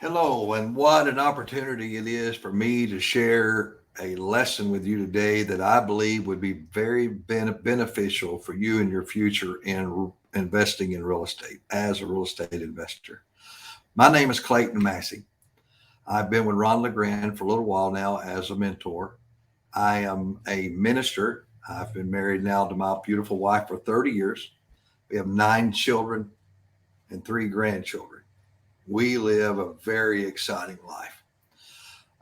Hello, and what an opportunity it is for me to share a lesson with you today that I believe would be very beneficial for you in your future in investing in real estate as a real estate investor. My name is Clayton Massey. I've been with Ron LeGrand for a little while now as a mentor. I am a minister. I've been married now to my beautiful wife for 30 years. We have 9 children and 3 grandchildren. We live a very exciting life.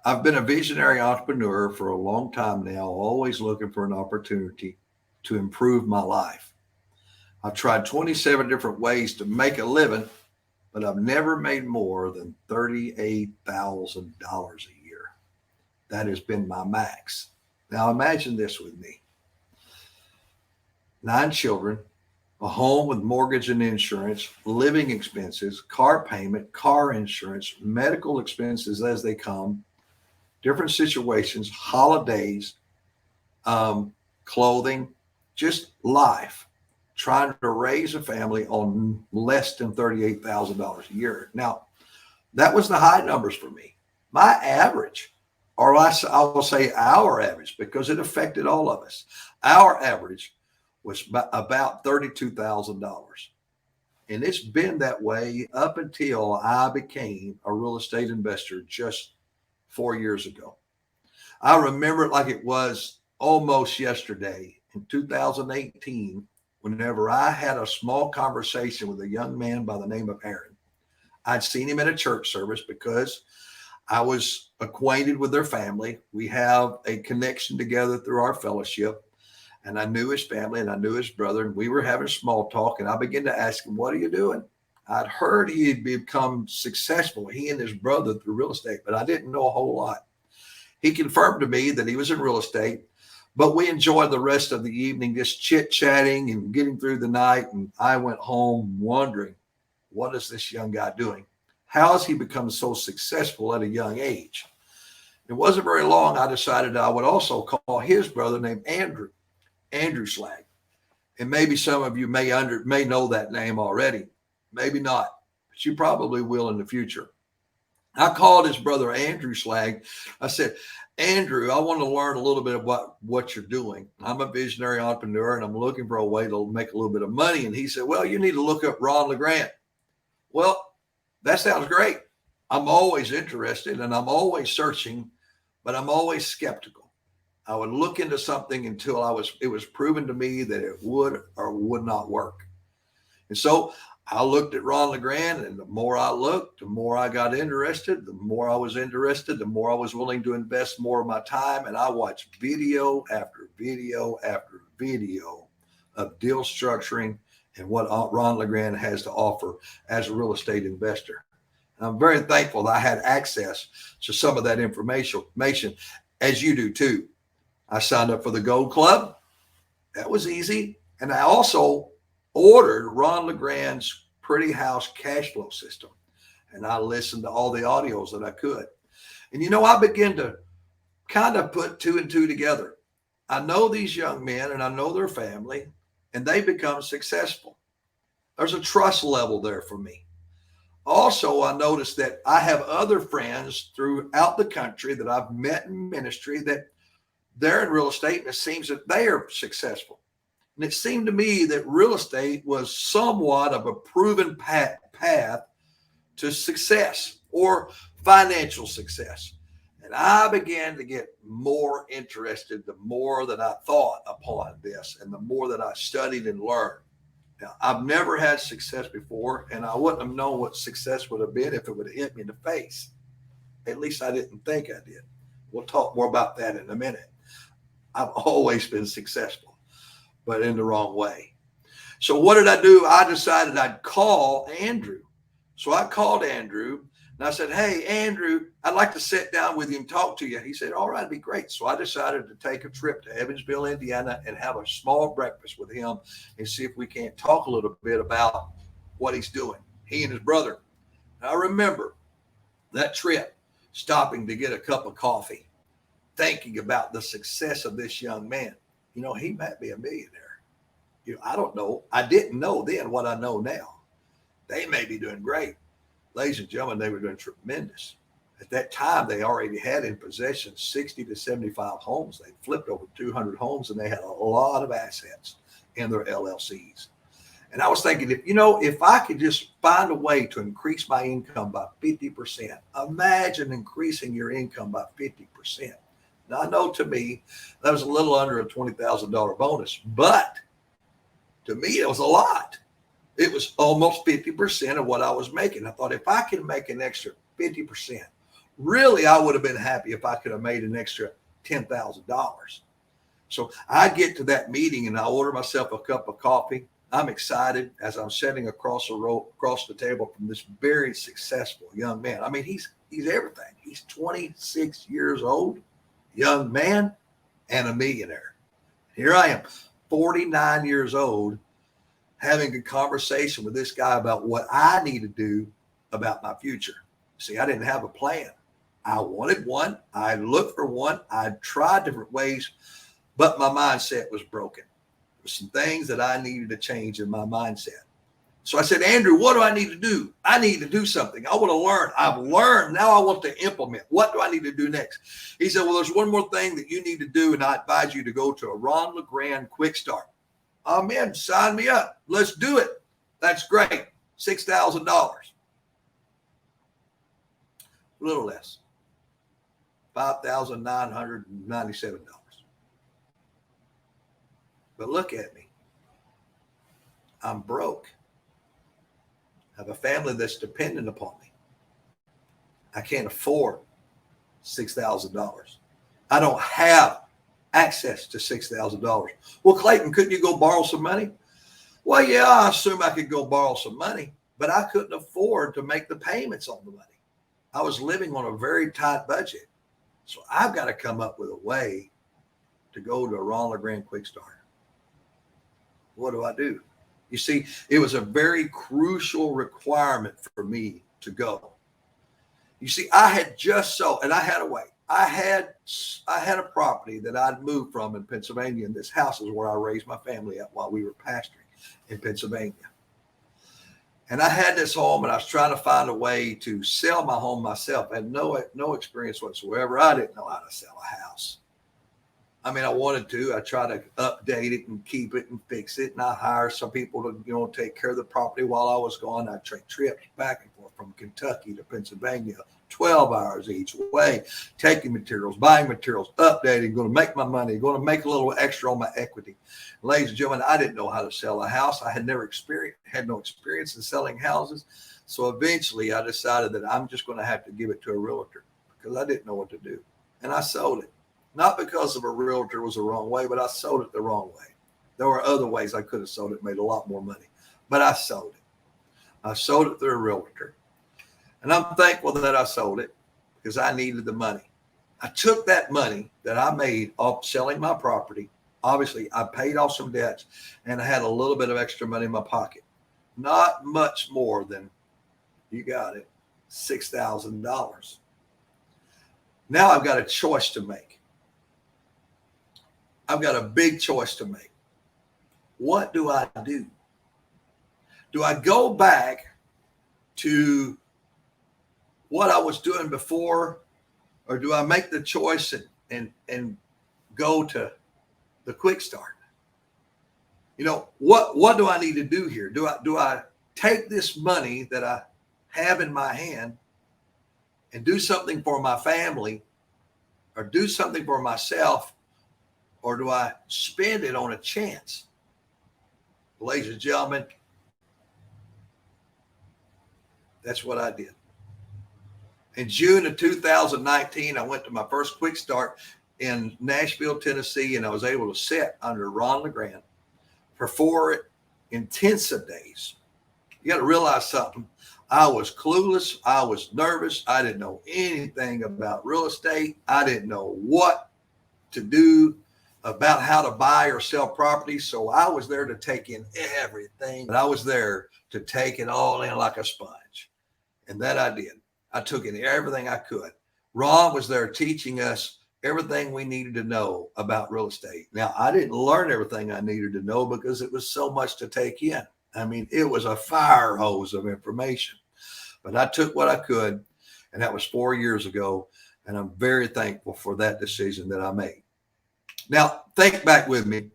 I've been a visionary entrepreneur for a long time now, always looking for an opportunity to improve my life. I've tried 27 different ways to make a living, but I've never made more than $38,000 a year. That has been my max. Now imagine this with me: 9 children, a home with mortgage and insurance, living expenses, car payment, car insurance, medical expenses as they come, different situations, holidays, um, clothing, just life, trying to raise a family on less than $38,000 a year. Now, that was the high numbers for me. My average, or I will say our average, because it affected all of us, our average was about $32,000. And it's been that way up until I became a real estate investor just 4 years ago. I remember it like it was almost yesterday in 2018, whenever I had a small conversation with a young man by the name of Aaron. I'd seen him at a church service because I was acquainted with their family. We have a connection together through our fellowship. And I knew his family and I knew his brother. And we were having small talk. And I began to ask him, "What are you doing?" I'd heard he had become successful, he and his brother, through real estate, but I didn't know a whole lot. He confirmed to me that he was in real estate, but we enjoyed the rest of the evening just chit chatting and getting through the night. And I went home wondering, what is this young guy doing? How has he become so successful at a young age? It wasn't very long. I decided I would also call his brother named Andrew Slag. And maybe some of you may know that name already. Maybe not, but you probably will in the future. I called his brother Andrew Slag. I said, "Andrew, I want to learn a little bit about what you're doing. I'm a visionary entrepreneur and I'm looking for a way to make a little bit of money." And he said, "Well, you need to look up Ron LeGrand." Well, that sounds great. I'm always interested and I'm always searching, but I'm always skeptical. I would look into something until it was proven to me that it would or would not work. And so I looked at Ron LeGrand, and the more I looked, the more I got interested. The more I was interested, the more I was willing to invest more of my time. And I watched video after video after video of deal structuring and what Ron LeGrand has to offer as a real estate investor. And I'm very thankful that I had access to some of that information, as you do too. I signed up for the Gold Club. That was easy. And I also ordered Ron LeGrand's Pretty House cash flow system. And I listened to all the audios that I could. And I began to kind of put two and two together. I know these young men and I know their family, and they become successful. There's a trust level there for me. Also, I noticed that I have other friends throughout the country that I've met in ministry that they're in real estate, and it seems that they are successful. And it seemed to me that real estate was somewhat of a proven path to success or financial success. And I began to get more interested the more that I thought upon this and the more that I studied and learned. Now, I've never had success before, and I wouldn't have known what success would have been if it would have hit me in the face. At least I didn't think I did. We'll talk more about that in a minute. I've always been successful, but in the wrong way. So what did I do? I decided I'd call Andrew. So I called Andrew and I said, "Hey, Andrew, I'd like to sit down with you and talk to you." He said, "All right, it'd be great." So I decided to take a trip to Evansville, Indiana, and have a small breakfast with him and see if we can't talk a little bit about what he's doing, he and his brother. And I remember that trip, stopping to get a cup of coffee, thinking about the success of this young man. He might be a millionaire. I don't know. I didn't know then what I know now. They may be doing great. ladies and gentlemen, they were doing tremendous. At that time, they already had in possession 60 to 75 homes. They flipped over 200 homes, and they had a lot of assets in their LLCs. And I was thinking, if I could just find a way to increase my income by 50%, imagine increasing your income by 50%. Now, I know to me, that was a little under a $20,000 bonus, but to me, it was a lot. It was almost 50% of what I was making. I thought, if I can make an extra 50%, really, I would have been happy if I could have made an extra $10,000. So I get to that meeting and I order myself a cup of coffee. I'm excited as I'm sitting across the table from this very successful young man. I mean, he's everything. He's 26 years old, young man, and a millionaire. Here I am, 49 years old, having a conversation with this guy about what I need to do about my future. See, I didn't have a plan. I wanted one. I looked for one. I tried different ways, but my mindset was broken. There were some things that I needed to change in my mindset. So I said, Andrew, what do I need to do? I need to do something. I want to learn. I've learned. Now I want to implement. What do I need to do next? He said, well, there's one more thing that you need to do, and I advise you to go to a Ron LeGrand Quick Start. I'm in. Sign me up. Let's do it. That's great. $6,000. A little less. $5,997. But look at me. I'm broke. I have a family that's dependent upon me. I can't afford $6,000. I don't have access to $6,000. Well, Clayton, couldn't you go borrow some money? Well, yeah, I assume I could go borrow some money, but I couldn't afford to make the payments on the money. I was living on a very tight budget. So I've got to come up with a way to go to a Ron LeGrand Quick Start. What do I do? You see, it was a very crucial requirement for me to go. You see, I had just sold, and I had a way. I had a property that I'd moved from in Pennsylvania, and this house is where I raised my family at while we were pastoring in Pennsylvania. And I had this home, and I was trying to find a way to sell my home myself. I had no experience whatsoever. I didn't know how to sell a house. I mean, I wanted to. I try to update it and keep it and fix it. And I hire some people to, take care of the property while I was gone. I take trips back and forth from Kentucky to Pennsylvania, 12 hours each way, taking materials, buying materials, updating, going to make my money, going to make a little extra on my equity. Ladies and gentlemen, I didn't know how to sell a house. I had no experience in selling houses. So eventually I decided that I'm just going to have to give it to a realtor because I didn't know what to do. And I sold it. Not because of a realtor was the wrong way, but I sold it the wrong way. There were other ways I could have sold it, made a lot more money, but I sold it. I sold it through a realtor. And I'm thankful that I sold it because I needed the money. I took that money that I made off selling my property. Obviously, I paid off some debts and I had a little bit of extra money in my pocket. Not much more than, you got it, $6,000. Now I've got a choice to make. I've got a big choice to make. What do I do? Do I go back to what I was doing before, or do I make the choice and go to the Quick Start? What do I need to do here? Do I take this money that I have in my hand and do something for my family, or do something for myself? Or do I spend it on a chance? Ladies and gentlemen, that's what I did. In June of 2019, I went to my first Quick Start in Nashville, Tennessee, and I was able to sit under Ron LeGrand for 4 intensive days. You got to realize something. I was clueless. I was nervous. I didn't know anything about real estate. I didn't know what to do about how to buy or sell property. So I was there to take in everything. And I was there to take it all in like a sponge. And that I did. I took in everything I could. Ron was there teaching us everything we needed to know about real estate. Now, I didn't learn everything I needed to know because it was so much to take in. I mean, it was a fire hose of information. But I took what I could, and that was 4 years ago. And I'm very thankful for that decision that I made. Now, think back with me.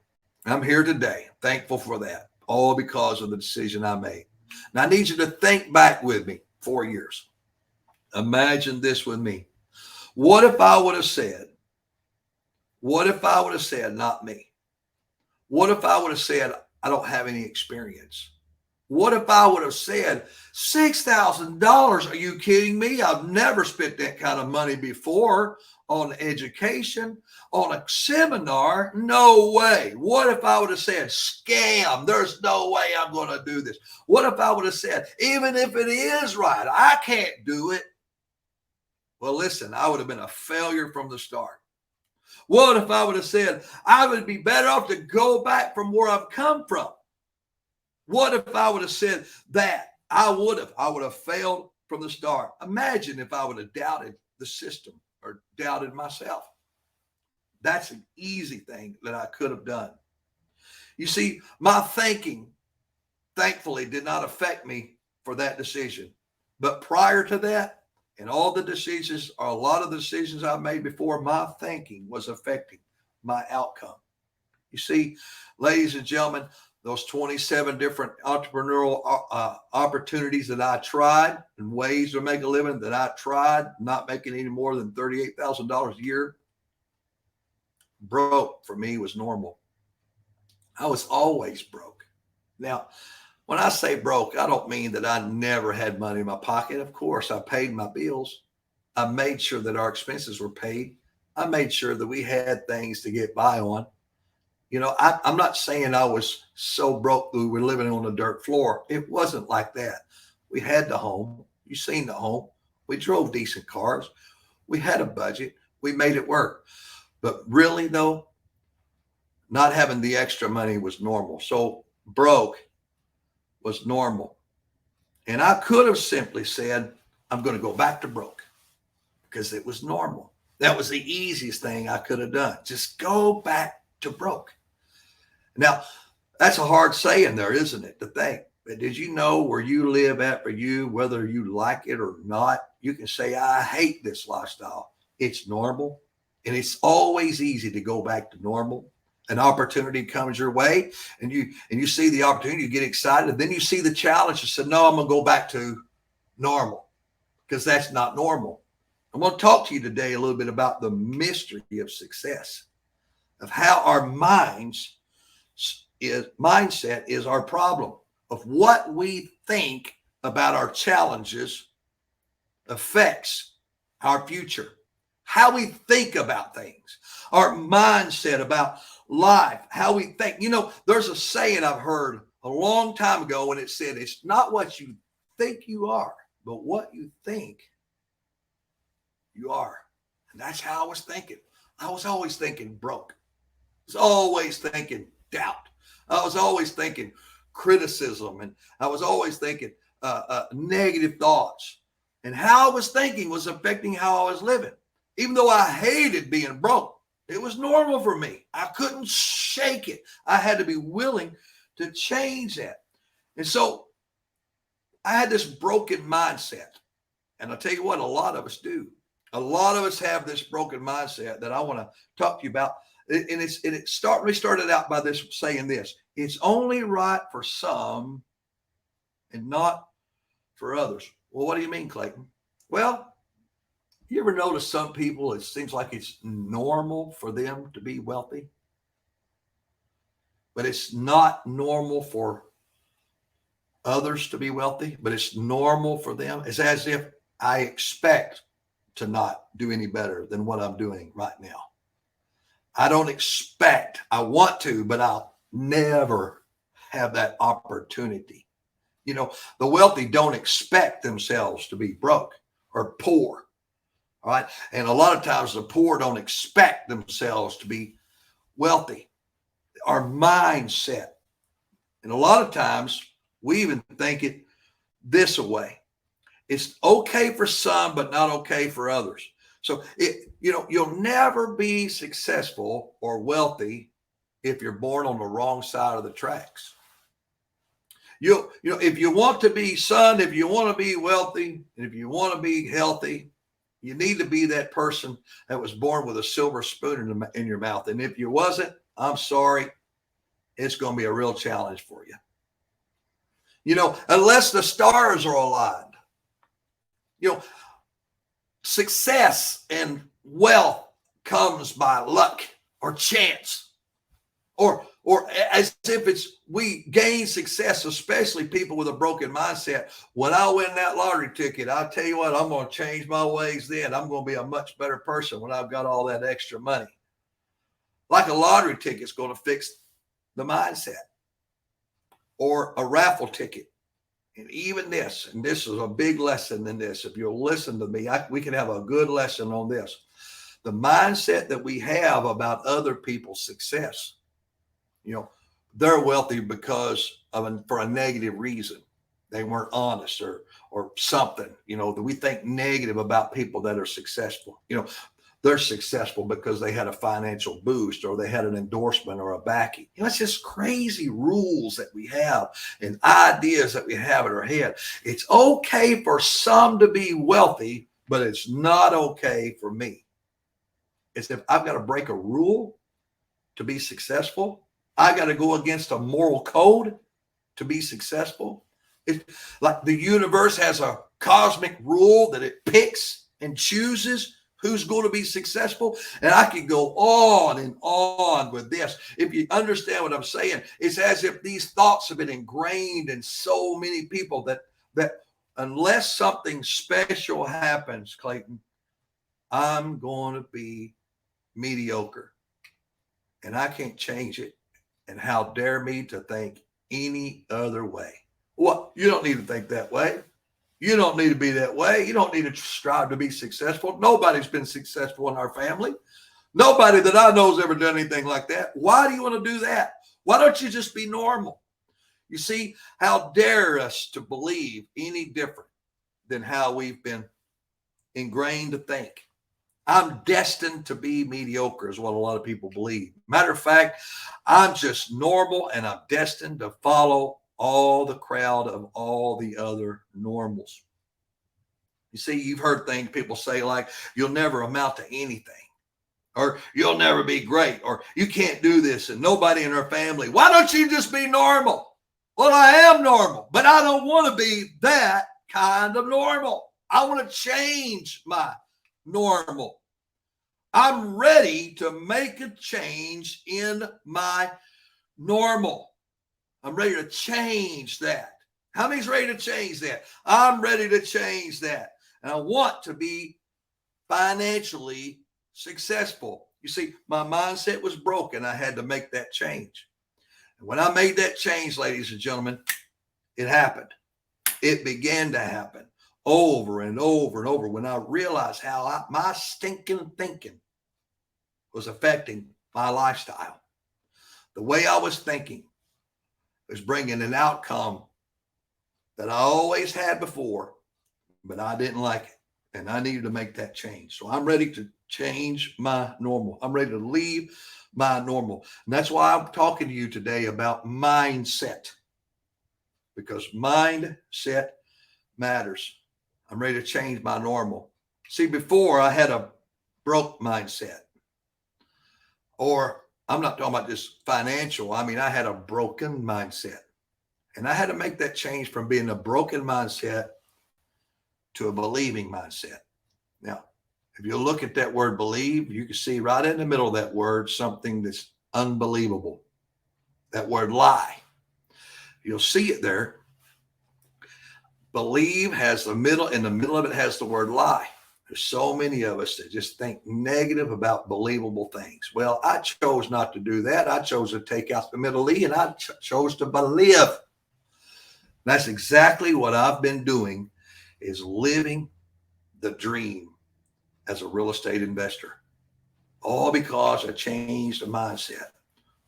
I'm here today, thankful for that, all because of the decision I made. Now, I need you to think back with me 4 years. Imagine this with me. What if I would have said, not me? What if I would have said, I don't have any experience? What if I would have said, $6,000? Are you kidding me? I've never spent that kind of money before on education, on a seminar. No way. What if I would have said, scam? There's no way I'm going to do this. What if I would have said, even if it is right, I can't do it? Well, listen, I would have been a failure from the start. What if I would have said, I would be better off to go back from where I've come from? What if I would have said that? I would have failed from the start. Imagine if I would have doubted the system or doubted myself. That's an easy thing that I could have done. You see, my thinking, thankfully, did not affect me for that decision. But prior to that, and all the decisions, or a lot of the decisions I made before, my thinking was affecting my outcome. You see, ladies and gentlemen, those 27 different entrepreneurial opportunities that I tried and ways to make a living that I tried, not making any more than $38,000 a year, broke for me was normal. I was always broke. Now, when I say broke, I don't mean that I never had money in my pocket. Of course, I paid my bills. I made sure that our expenses were paid. I made sure that we had things to get by on. You know, I'm not saying I was so broke that we were living on the dirt floor. It wasn't like that. We had the home. You seen the home. We drove decent cars. We had a budget. We made it work. But really, though, not having the extra money was normal. So broke was normal. And I could have simply said, I'm going to go back to broke because it was normal. That was the easiest thing I could have done. Just go back to broke. Now, that's a hard saying there, isn't it, to think? But did you know where you live at for you, whether you like it or not, you can say, I hate this lifestyle. It's normal. And it's always easy to go back to normal. An opportunity comes your way and you see the opportunity, you get excited. Then you see the challenge and say, no, I'm going to go back to normal because that's not normal. I'm going to talk to you today a little bit about the mystery of success, of how our mindset is our problem, of what we think about our challenges affects our future, how we think about things, our mindset about life, how we think. You know, there's a saying I've heard a long time ago, and it said, it's not what you think you are, but what you think you are. And that's how I was thinking. I was always thinking broke. I was always thinking doubt. I was always thinking criticism, and I was always thinking negative thoughts. And how I was thinking was affecting how I was living. Even though I hated being broke, it was normal for me. I couldn't shake it. I had to be willing to change that. And so I had this broken mindset. And I'll tell you what, a lot of us do. A lot of us have this broken mindset that I want to talk to you about. And we started out by this saying this: it's only right for some and not for others. Well, what do you mean, Clayton? Well, you ever notice some people, it seems like it's normal for them to be wealthy, but it's not normal for others to be wealthy, but it's normal for them. It's as if I expect to not do any better than what I'm doing right now. I don't expect, I want to, but I'll never have that opportunity. You know, the wealthy don't expect themselves to be broke or poor. All right. And a lot of times the poor don't expect themselves to be wealthy. Our mindset. And a lot of times we even think it this way. It's okay for some, but not okay for others. So, you'll never be successful or wealthy if you're born on the wrong side of the tracks. If you want to be son, if you want to be wealthy, and if you want to be healthy, you need to be that person that was born with a silver spoon in your mouth. And if you wasn't, I'm sorry, it's going to be a real challenge for you. Unless the stars are aligned, success and wealth comes by luck or chance, or as if we gain success, especially people with a broken mindset. When I win that lottery ticket, I'll tell you what, I'm going to change my ways then. I'm going to be a much better person when I've got all that extra money. Like a lottery ticket's going to fix the mindset, or a raffle ticket. And even this, and this is a big lesson in this. If you'll listen to me, we can have a good lesson on this. The mindset that we have about other people's success. They're wealthy because for a negative reason. They weren't honest or something, that we think negative about people that are successful. They're successful because they had a financial boost, or they had an endorsement or a backing. It's just crazy rules that we have and ideas that we have in our head. It's okay for some to be wealthy, but it's not okay for me. It's if I've got to break a rule to be successful. I got to go against a moral code to be successful. It's like the universe has a cosmic rule that it picks and chooses who's going to be successful. And I could go on and on with this. If you understand what I'm saying, it's as if these thoughts have been ingrained in so many people that unless something special happens, Clayton, I'm going to be mediocre. And I can't change it. And how dare me to think any other way? Well, you don't need to think that way. You don't need to be that way. You don't need to strive to be successful. Nobody's been successful in our family. Nobody that I know has ever done anything like that. Why do you want to do that? Why don't you just be normal? You see, how dare us to believe any different than how we've been ingrained to think. I'm destined to be mediocre is what a lot of people believe. Matter of fact, I'm just normal and I'm destined to follow all the crowd of all the other normals. You see, you've heard things people say like, you'll never amount to anything, or you'll never be great, or you can't do this, and nobody in our family. Why don't you just be normal? Well, I am normal, but I don't want to be that kind of normal. I want to change my normal. I'm ready to make a change in my normal. I'm ready to change that. How many's ready to change that? I'm ready to change that. And I want to be financially successful. You see, my mindset was broken. I had to make that change. And when I made that change, ladies and gentlemen, it happened. It began to happen over and over and over when I realized how my stinking thinking was affecting my lifestyle. The way I was thinking was bringing an outcome that I always had before, but I didn't like it. And I needed to make that change. So I'm ready to change my normal. I'm ready to leave my normal. And that's why I'm talking to you today about mindset, because mindset matters. I'm ready to change my normal. See, before I had a broke mindset, or I'm not talking about just financial. I mean, I had a broken mindset, and I had to make that change from being a broken mindset to a believing mindset. Now, if you look at that word believe, you can see right in the middle of that word something that's unbelievable. That word lie. You'll see it there. Believe has in the middle of it has the word lie. There's so many of us that just think negative about believable things. Well, I chose not to do that. I chose to take out the middle E, and I chose to believe. That's exactly what I've been doing, is living the dream as a real estate investor. All because I changed the mindset.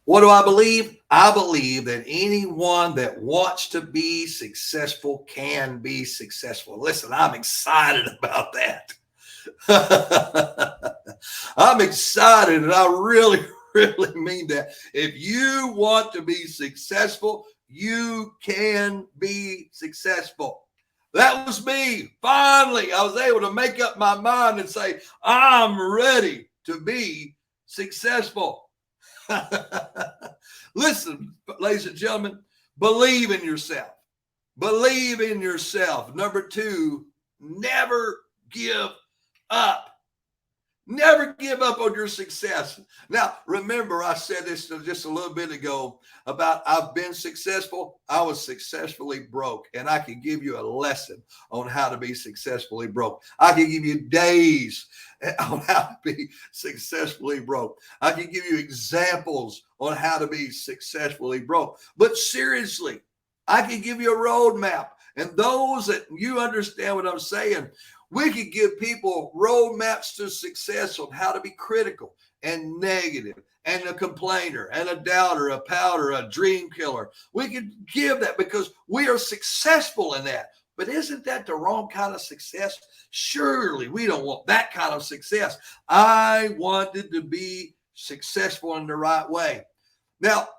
What do I believe? I believe that anyone that wants to be successful can be successful. Listen, I'm excited about that. I'm excited, and I really, really mean that. If you want to be successful, you can be successful. That was me. Finally, I was able to make up my mind and say, I'm ready to be successful. Listen, ladies and gentlemen, believe in yourself. Believe in yourself. Number 2, never give up. Never give up on your success. Now, remember, I said this just a little bit ago about I've been successful. I was successfully broke, and I can give you a lesson on how to be successfully broke. I can give you days on how to be successfully broke. I can give you examples on how to be successfully broke. But seriously, I can give you a roadmap. And those that you understand what I'm saying, we could give people roadmaps to success on how to be critical and negative and a complainer and a doubter, a pouter, a dream killer. We could give that because we are successful in that. But isn't that the wrong kind of success? Surely we don't want that kind of success. I wanted to be successful in the right way. Now,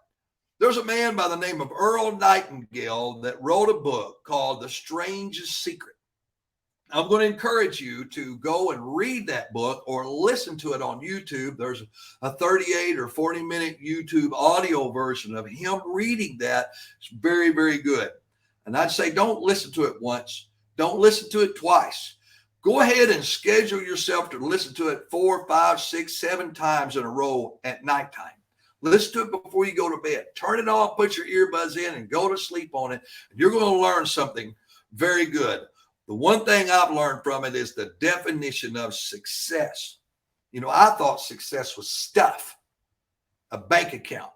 there's a man by the name of Earl Nightingale that wrote a book called The Strangest Secret. I'm going to encourage you to go and read that book or listen to it on YouTube. There's a 38 or 40-minute YouTube audio version of him reading that. It's very, very good. And I'd say don't listen to it once. Don't listen to it twice. Go ahead and schedule yourself to listen to it 4, 5, 6, 7 times in a row at nighttime. Listen to it before you go to bed. Turn it on, put your earbuds in, and go to sleep on it. You're going to learn something very good. The one thing I've learned from it is the definition of success. You know, I thought success was stuff, a bank account.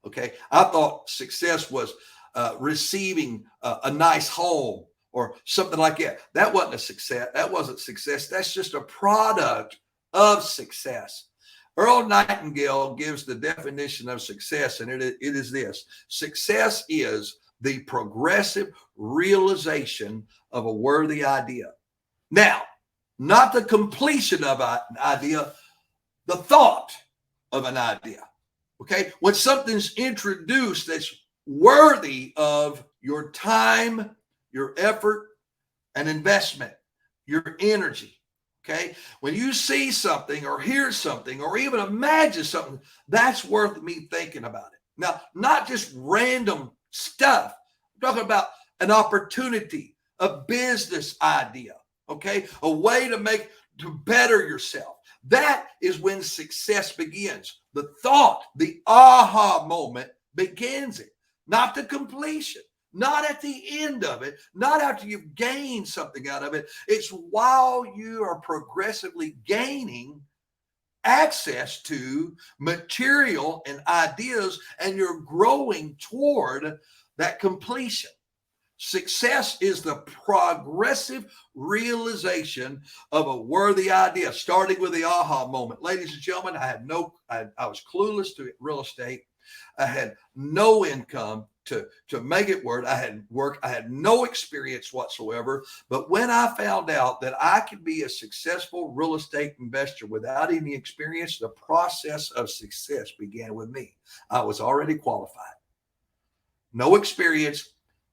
Okay. I thought success was receiving a nice home or something like that. That wasn't a success. That wasn't success. That's just a product of success. Earl Nightingale gives the definition of success, and it is this. Success is the progressive realization of a worthy idea. Now, not the completion of an idea, the thought of an idea. Okay? When something's introduced that's worthy of your time, your effort, and investment, your energy. Okay? When you see something or hear something or even imagine something, that's worth me thinking about it. Now, not just random stuff. I'm talking about an opportunity, a business idea, okay? A way to better yourself. That is when success begins. The thought, the aha moment begins it, not the completion, not at the end of it, not after you've gained something out of it. It's while you are progressively gaining access to material and ideas and you're growing toward that completion. Success is the progressive realization of a worthy idea, starting with the aha moment. Ladies and gentlemen, I was clueless to real estate. I had no income to make it work. I had no experience whatsoever. But when I found out that I could be a successful real estate investor without any experience, the process of success began with me. I was already qualified. No experience.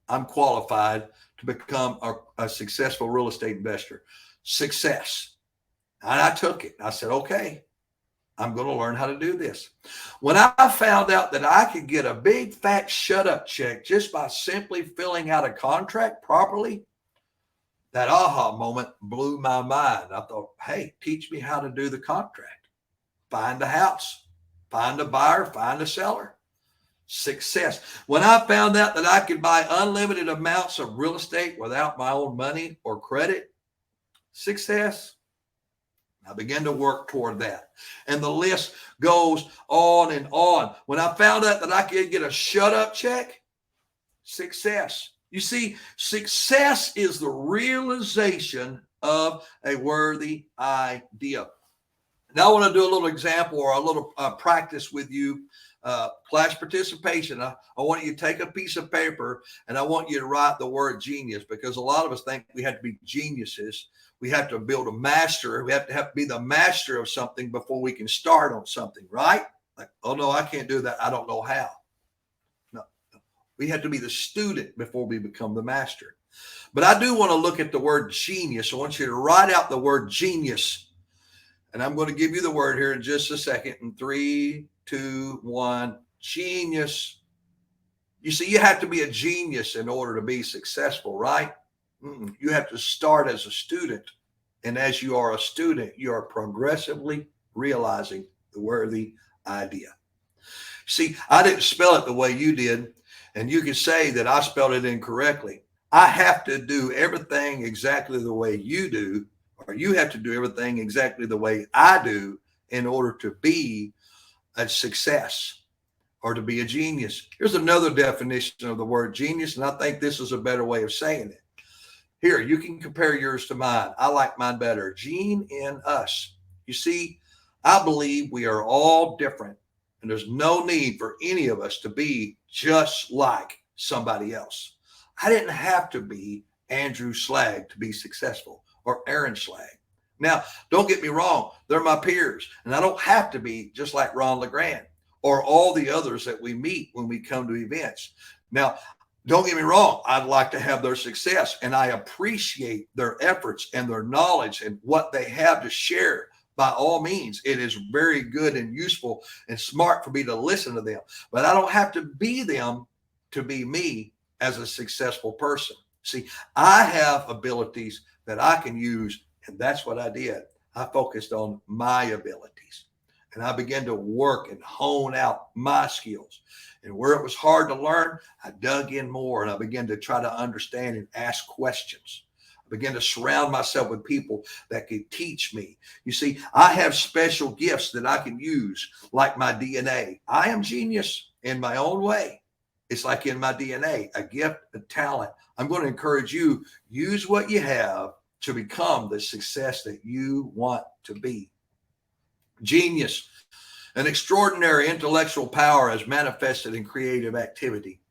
I'm qualified to become a successful real estate investor. Success. And I took it. I said, okay, I'm going to learn how to do this. When I found out that I could get a big fat shut up check just by simply filling out a contract properly, that aha moment blew my mind. I thought, hey, teach me how to do the contract. Find a house, find a buyer, find a seller. Success. When I found out that I could buy unlimited amounts of real estate without my own money or credit, success. I began to work toward that. And the list goes on and on. When I found out that I could get a shut up check, success. You see, success is the realization of a worthy idea. Now I want to do a little example or a little practice with you. Class participation. I want you to take a piece of paper and I want you to write the word genius, because a lot of us think we have to be geniuses. We have to build a master. We have to be the master of something before we can start on something, right? Like, oh no, I can't do that. I don't know how. No. We have to be the student before we become the master. But I do want to look at the word genius. I want you to write out the word genius. And I'm going to give you the word here in just a second. In 3, 2, 1, genius. You see, you have to be a genius in order to be successful, right? You have to start as a student. And as you are a student, you are progressively realizing the worthy idea. See, I didn't spell it the way you did. And you can say that I spelled it incorrectly. I have to do everything exactly the way you do, or you have to do everything exactly the way I do in order to be a success or to be a genius. Here's another definition of the word genius, and I think this is a better way of saying it. Here, you can compare yours to mine. I like mine better. Gene in us. You see, I believe we are all different, and there's no need for any of us to be just like somebody else. I didn't have to be Andrew Slag to be successful, or Aaron Slag. Now, don't get me wrong. They're my peers, and I don't have to be just like Ron LeGrand or all the others that we meet when we come to events. Now, don't get me wrong. I'd like to have their success, and I appreciate their efforts and their knowledge and what they have to share. By all means, it is very good and useful and smart for me to listen to them, but I don't have to be them to be me as a successful person. See, I have abilities that I can use, and that's what I did. I focused on my abilities, and I began to work and hone out my skills. And where it was hard to learn, I dug in more, and I began to try to understand and ask questions. I began to surround myself with people that could teach me. You see, I have special gifts that I can use, like my DNA. I am genius in my own way. It's like in my DNA, a gift, a talent. I'm going to encourage you, use what you have to become the success that you want to be. Genius, an extraordinary intellectual power as manifested in creative activity.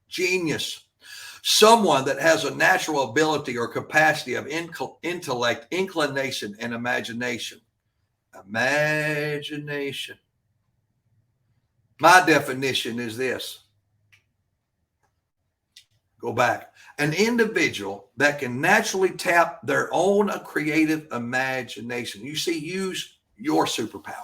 Genius, someone that has a natural ability or capacity of intellect, inclination, and imagination. Imagination. My definition is this. Go back. An individual that can naturally tap their own creative imagination. You see, use your superpower.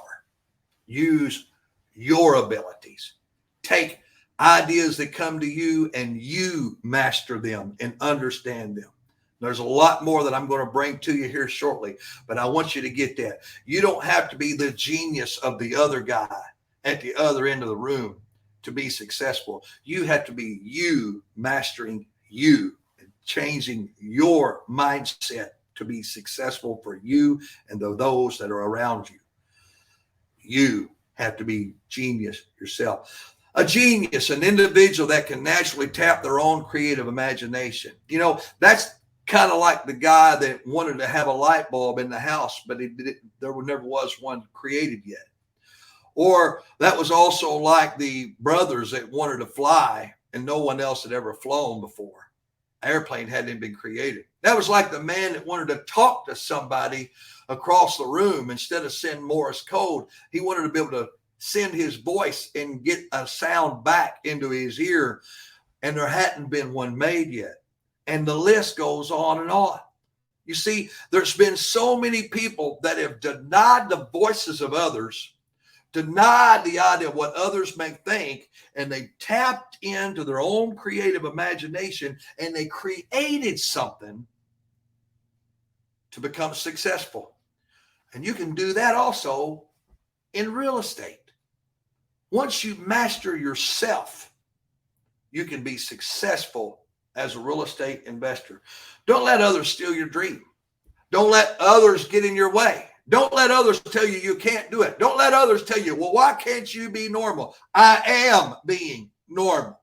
Use your abilities. Take ideas that come to you and you master them and understand them. There's a lot more that I'm going to bring to you here shortly, but I want you to get that. You don't have to be the genius of the other guy at the other end of the room to be successful. You have to be you mastering you and changing your mindset to be successful for you and those that are around you. You have to be genius yourself. A genius, an individual that can naturally tap their own creative imagination. You know, that's kind of like the guy that wanted to have a light bulb in the house, but there never was one created yet. Or that was also like the brothers that wanted to fly and no one else had ever flown before. Airplane hadn't been created. That was like the man that wanted to talk to somebody across the room instead of send Morse code. He wanted to be able to send his voice and get a sound back into his ear, and there hadn't been one made yet. And the list goes on and on. You see, there's been so many people that have denied the voices of others, denied the idea of what others may think, and they tapped into their own creative imagination and they created something to become successful. And you can do that also in real estate. Once you master yourself, you can be successful as a real estate investor. Don't let others steal your dream. Don't let others get in your way. Don't let others tell you you can't do it. Don't let others tell you, well, why can't you be normal? I am being normal.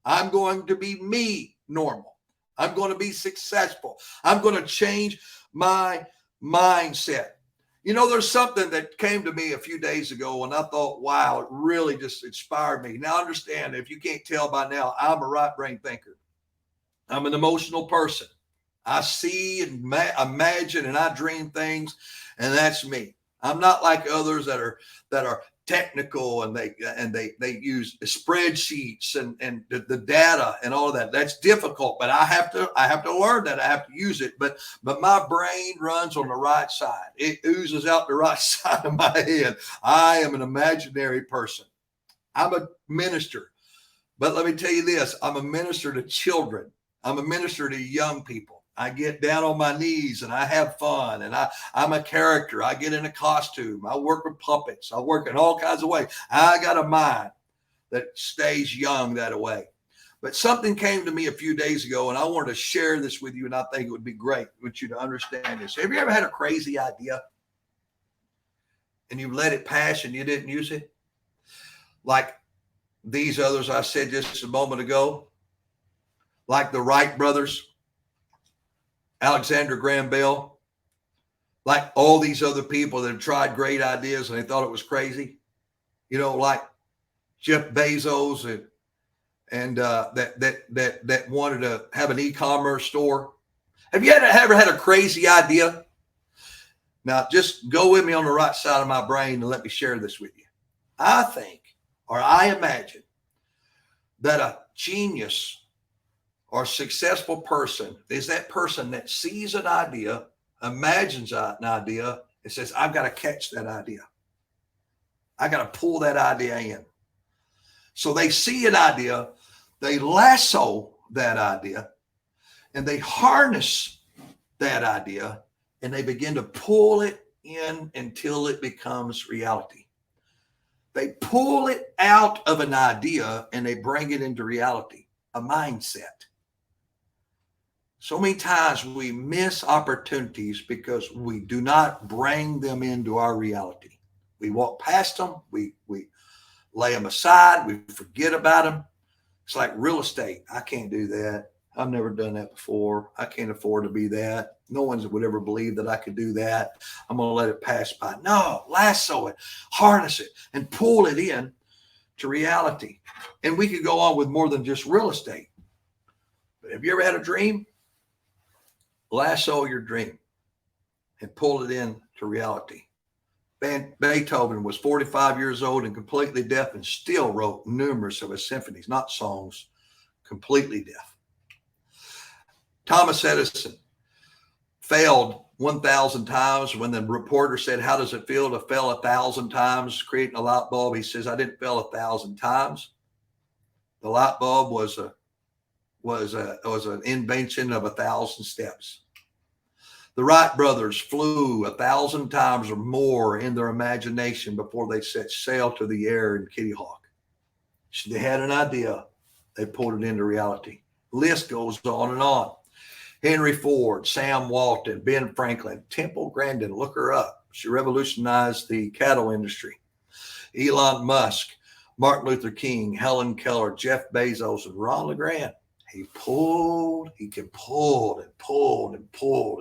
I'm going to be me normal. I'm going to be successful. I'm going to change my mindset. You know, there's something that came to me a few days ago and I thought, wow, it really just inspired me. Now, understand, if you can't tell by now, I'm a right brain thinker. I'm an emotional person. I see and imagine and I dream things, and that's me. I'm not like others that are technical, and they use spreadsheets and the data and all of that. That's difficult, but I have to learn that. I have to use it. But my brain runs on the right side. It oozes out the right side of my head. I am an imaginary person. I'm a minister, but let me tell you this: I'm a minister to children. I'm a minister to young people. I get down on my knees and I have fun, and I'm a character. I get in a costume. I work with puppets. I work in all kinds of ways. I got a mind that stays young that way. But something came to me a few days ago, and I wanted to share this with you, and I think it would be great for you to understand this. Have you ever had a crazy idea and you let it pass and you didn't use it? Like these others I said just a moment ago, like the Wright brothers, Alexander Graham Bell, like all these other people that have tried great ideas and they thought it was crazy, like Jeff Bezos and that wanted to have an e-commerce store. Have you ever had a crazy idea? Now, just go with me on the right side of my brain and let me share this with you. I think, or I imagine, that a genius or successful person is that person that sees an idea, imagines an idea, and says, I've got to catch that idea. I got to pull that idea in. So they see an idea, they lasso that idea, and they harness that idea, and they begin to pull it in until it becomes reality. They pull it out of an idea and they bring it into reality, a mindset. So many times we miss opportunities because we do not bring them into our reality. We walk past them, we lay them aside, we forget about them. It's like real estate. I can't do that. I've never done that before. I can't afford to be that. No one would ever believe that I could do that. I'm going to let it pass by. No, lasso it, harness it, and pull it in to reality. And we could go on with more than just real estate. But have you ever had a dream? Lasso your dream and pull it in to reality. Beethoven was 45 years old and completely deaf and still wrote numerous of his symphonies, not songs, completely deaf. Thomas Edison failed 1,000 times. When the reporter said, how does it feel to fail 1,000 times creating a light bulb? He says, I didn't fail 1,000 times. The light bulb was an invention of 1,000 steps. The Wright brothers flew 1,000 times or more in their imagination before they set sail to the air in Kitty Hawk. So they had an idea. They pulled it into reality. The list goes on and on. Henry Ford, Sam Walton, Ben Franklin, Temple Grandin, look her up. She revolutionized the cattle industry. Elon Musk, Martin Luther King, Helen Keller, Jeff Bezos, and Ron LeGrand. He can pull and pulled and pulled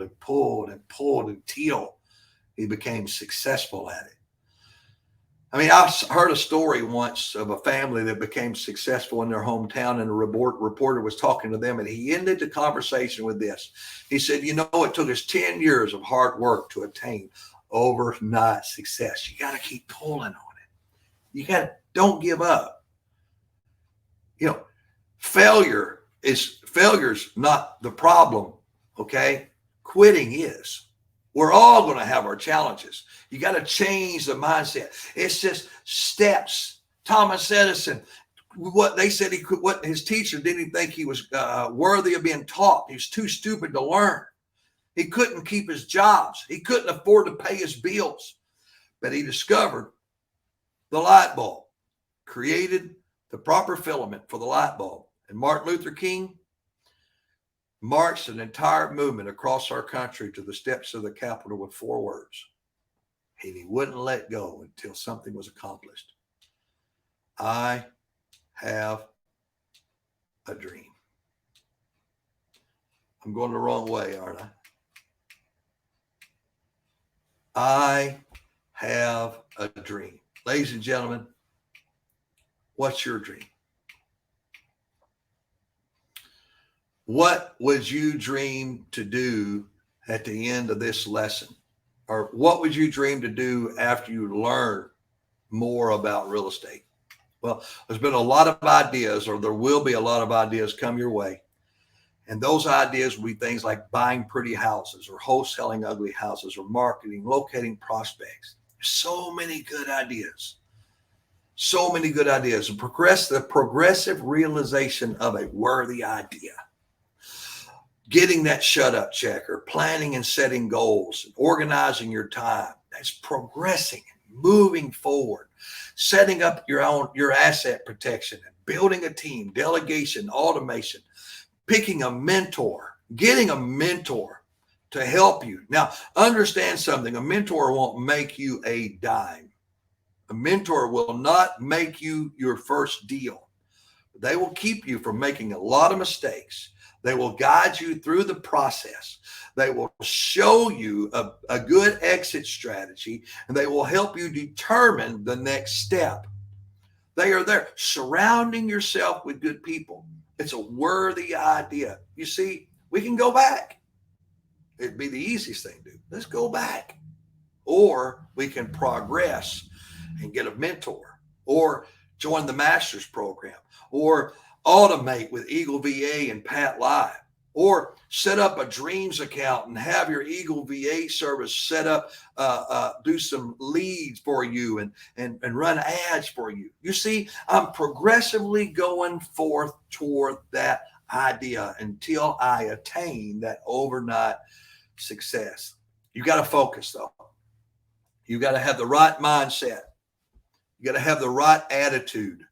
and pulled and pulled until he became successful at it. I mean, I heard a story once of a family that became successful in their hometown, and a reporter was talking to them, and he ended the conversation with this. He said, it took us 10 years of hard work to attain overnight success. You got to keep pulling on it. Don't give up. Failure's not the problem, okay? Quitting is. We're all going to have our challenges. You got to change the mindset. It's just steps. Thomas Edison, what they said what his teacher didn't think he was worthy of being taught. He was too stupid to learn. He couldn't keep his jobs. He couldn't afford to pay his bills. But he discovered the light bulb, created the proper filament for the light bulb. And Martin Luther King marched an entire movement across our country to the steps of the Capitol with 4 words. And he wouldn't let go until something was accomplished. I have a dream. I'm going the wrong way, aren't I? I have a dream. Ladies and gentlemen, what's your dream? What would you dream to do at the end of this lesson? Or what would you dream to do after you learn more about real estate? Well, there's been a lot of ideas, or there will be a lot of ideas come your way. And those ideas will be things like buying pretty houses, or wholesaling ugly houses, or marketing, locating prospects. There's so many good ideas. So many good ideas. The progressive realization of a worthy idea. Getting that shut up checker, planning and setting goals, and organizing your time. That's progressing and moving forward. Setting up your asset protection, and building a team, delegation, automation, picking a mentor, getting a mentor to help you. Now, understand something. A mentor won't make you a dime. A mentor will not make you your first deal. They will keep you from making a lot of mistakes. They will guide you through the process. They will show you a good exit strategy, and they will help you determine the next step. They are there. Surrounding yourself with good people. It's a worthy idea. You see, we can go back. It'd be the easiest thing to do. Let's go back. Or we can progress and get a mentor, or join the master's program, or automate with Eagle VA and Pat Live, or set up a dreams account and have your Eagle VA service set up, do some leads for you and run ads for you. You see, I'm progressively going forth toward that idea until I attain that overnight success. You got to focus though. You got to have the right mindset. You got to have the right attitude.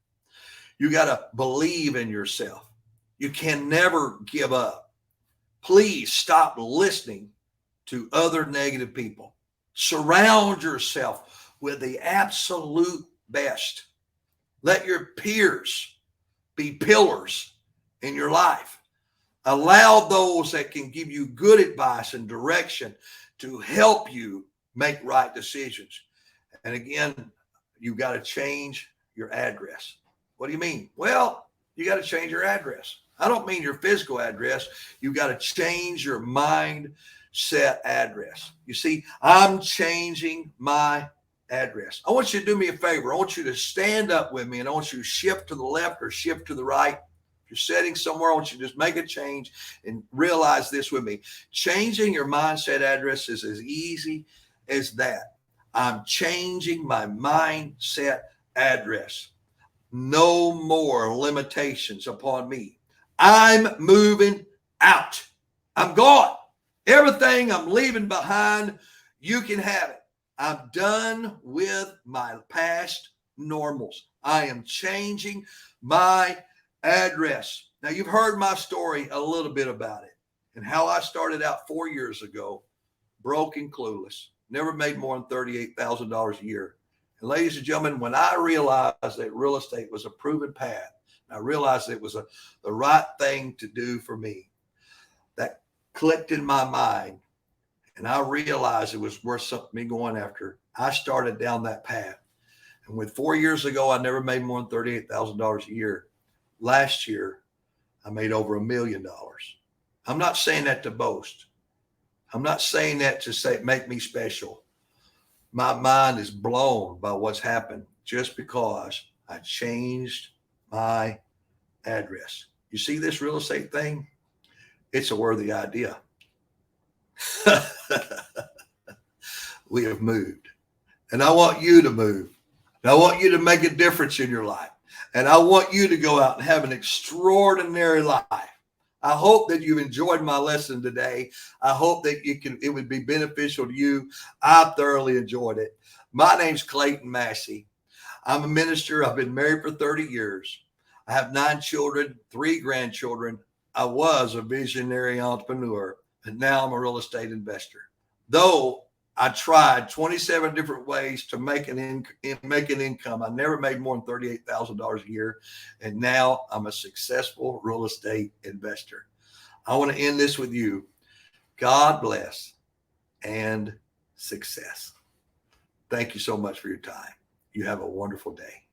You got to believe in yourself. You can never give up. Please stop listening to other negative people. Surround yourself with the absolute best. Let your peers be pillars in your life. Allow those that can give you good advice and direction to help you make right decisions. And again, you got to change your address. What do you mean? Well, you got to change your address. I don't mean your physical address. You got to change your mindset address. You see, I'm changing my address. I want you to do me a favor. I want you to stand up with me, and I want you to shift to the left or shift to the right. If you're sitting somewhere, I want you to just make a change and realize this with me. Changing your mindset address is as easy as that. I'm changing my mindset address. No more limitations upon me. I'm moving out. I'm gone. Everything I'm leaving behind, you can have it. I'm done with my past normals. I am changing my address. Now, you've heard my story a little bit about it and how I started out 4 years ago, broke and clueless. Never made more than $38,000 a year. And ladies and gentlemen, when I realized that real estate was a proven path, I realized it was the right thing to do for me, that clicked in my mind. And I realized it was worth something me going after. I started down that path. And with 4 years ago, I never made more than $38,000 a year. Last year, I made over $1 million. I'm not saying that to boast. I'm not saying that to say make me special. My mind is blown by what's happened just because I changed my address. You see this real estate thing? It's a worthy idea. We have moved. And I want you to move. And I want you to make a difference in your life. And I want you to go out and have an extraordinary life. I hope that you've enjoyed my lesson today. I hope that it would be beneficial to you. I thoroughly enjoyed it. My name's Clayton Massey. I'm a minister. I've been married for 30 years. I have 9 children, 3 grandchildren. I was a visionary entrepreneur, and now I'm a real estate investor. Though I tried 27 different ways to make an income, I never made more than $38,000 a year, and now I'm a successful real estate investor. I want to end this with you. God bless and success. Thank you so much for your time. You have a wonderful day.